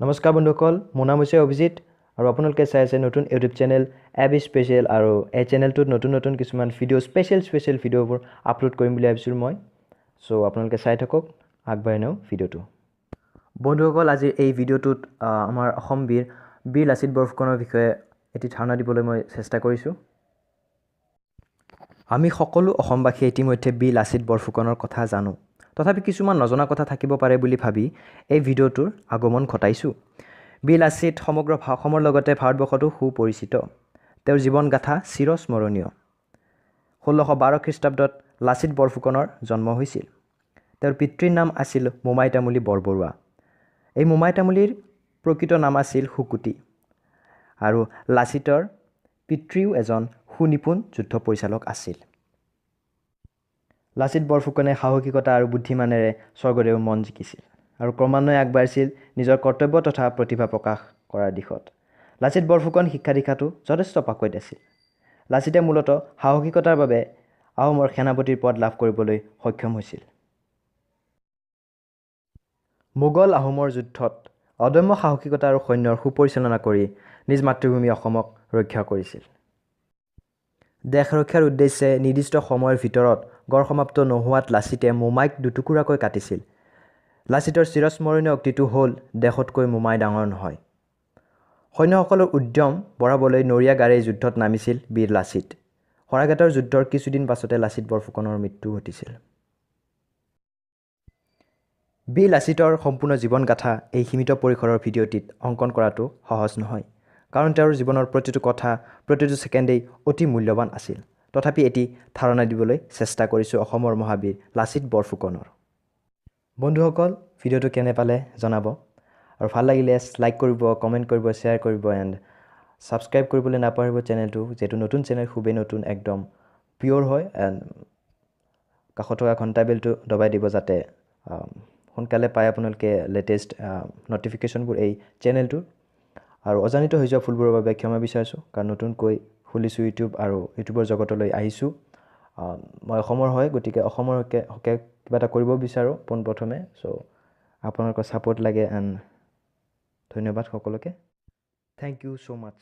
নমস্কাৰ বন্ধুসকল, মোৰ নাম হৈছে অভিজিত আৰু আপোনালোকে চাই আছে নতুন ইউটিউব চেনেল AhomSpeech আৰু এই চেনেলটোত নতুন কিছুমান ভিডিঅ' স্পেচিয়েল ভিডিঅ'বোৰ আপলোড কৰিম বুলি ভাবিছোঁ মই। সো আপোনালোকে চাই থাকক, আগবাঢ়ি নিওঁ ভিডিঅ'টো। বন্ধুসকল, আজি এই ভিডিঅ'টোত আমাৰ অসম বীৰ লাচিত বৰফুকনৰ বিষয়ে এটি ধাৰণা দিবলৈ মই চেষ্টা কৰিছোঁ। আমি সকলো অসমবাসী ইতিমধ্যে বীৰ লাচিত বৰফুকনৰ কথা জানো। তথাপি কিছুমান নজনা কথা থাকিব পাৰে বুলি ভাবি এই ভিডিঅ'টোৰ আগমন ঘটাইছোঁ। বীৰ লাচিত সমগ্ৰ অসমৰ লগতে ভাৰতবৰ্ষতো সুপৰিচিত। তেওঁৰ জীৱনগাথা চিৰস্মৰণীয়। 1612 খ্ৰীষ্টাব্দত লাচিত বৰফুকনৰ জন্ম হৈছিল। তেওঁৰ পিতৃৰ নাম আছিল মোমাই তামুলী বৰবৰুৱা। এই মোমাই তামুলীৰ প্ৰকৃত নাম আছিল শুকুতি আৰু লাচিতৰ পিতৃও এজন সুনিপুণ যুদ্ধ পৰিচালক আছিল। লাচিত বৰফুকনে সাহসিকতা আৰু বুদ্ধিমানেৰে স্বৰ্গদেউৰ মন জিকিছিল আৰু ক্ৰমান্বয়ে আগবাঢ়িছিল নিজৰ কৰ্তব্য তথা প্ৰতিভা প্ৰকাশ কৰাৰ দিশত। লাচিত বৰফুকন শিক্ষা দীক্ষাতো যথেষ্ট পাকৈত আছিল। লাচিতে মূলতঃ সাহসিকতাৰ বাবে আহোমৰ সেনাপতিৰ পদ লাভ কৰিবলৈ সক্ষম হৈছিল। মুঘল আহোমৰ যুদ্ধত অদম্য সাহসিকতা আৰু সৈন্যৰ সুপৰিচালনা কৰি নিজ মাতৃভূমি অসমক ৰক্ষা কৰিছিল। দেশ ৰক্ষাৰ উদ্দেশ্যে নিৰ্দিষ্ট সময়ৰ ভিতৰত গড় সমাপ্ত নোহোৱাত লাচিতে মোমাইক দুটুকুৰাকৈ কাটিছিল। লাচিতৰ চিৰস্মৰণীয় উক্তিটো হ'ল, দেশতকৈ মোমাই ডাঙৰ নহয়। সৈন্যসকলৰ উদ্যম বঢ়াবলৈ নৰীয়া গাড়ীৰ যুদ্ধত নামিছিল বীৰ লাচিত। সৰাইঘাটৰ যুদ্ধৰ কিছুদিন পাছতে লাচিত বৰফুকনৰ মৃত্যু ঘটিছিল। বীৰ লাচিতৰ সম্পূৰ্ণ জীৱনগাথা এই সীমিত পৰিসৰৰ ভিডিঅ'টিত অংকন কৰাটো সহজ নহয়, কাৰণ তেওঁৰ জীৱনৰ প্ৰতিটো কথা, প্ৰতিটো ছেকেণ্ডেই অতি মূল্যৱান আছিল। তথাপি এটি ধাৰণা দিবলৈ চেষ্টা কৰিছোঁ অসমৰ মহাবীৰ লাচিত বৰফুকনৰ। বন্ধুসকল, ভিডিঅ'টো কেনে পালে জনাব আৰু ভাল লাগিলে লাইক কৰিব, কমেণ্ট কৰিব, শ্বেয়াৰ কৰিব এণ্ড ছাবস্ক্ৰাইব কৰিবলৈ নাপাহৰিব চেনেলটো, যিহেতু নতুন চেনেল, খুবেই নতুন, একদম পিয়'ৰ হয়। এণ্ড কাষত থকা ঘণ্টা বেলটো দবাই দিব যাতে সোনকালে পায় আপোনালোকে লেটেষ্ট নটিফিকেশ্যনবোৰ এই চেনেলটোৰ। আৰু অজানিত হৈ যোৱা ভুলবোৰৰ বাবে ক্ষমা বিচাৰিছোঁ, কাৰণ নতুনকৈ খুলিছোঁ ইউটিউব আৰু ইউটিউবৰ জগতলৈ আহিছোঁ। মই অসমৰ হয়, গতিকে অসমৰ হকে কিবা এটা কৰিব বিচাৰোঁ পোনপ্ৰথমে। চ' আপোনালোকৰ ছাপোৰ্ট লাগে এণ্ড ধন্যবাদ সকলোকে। Thank you so' much.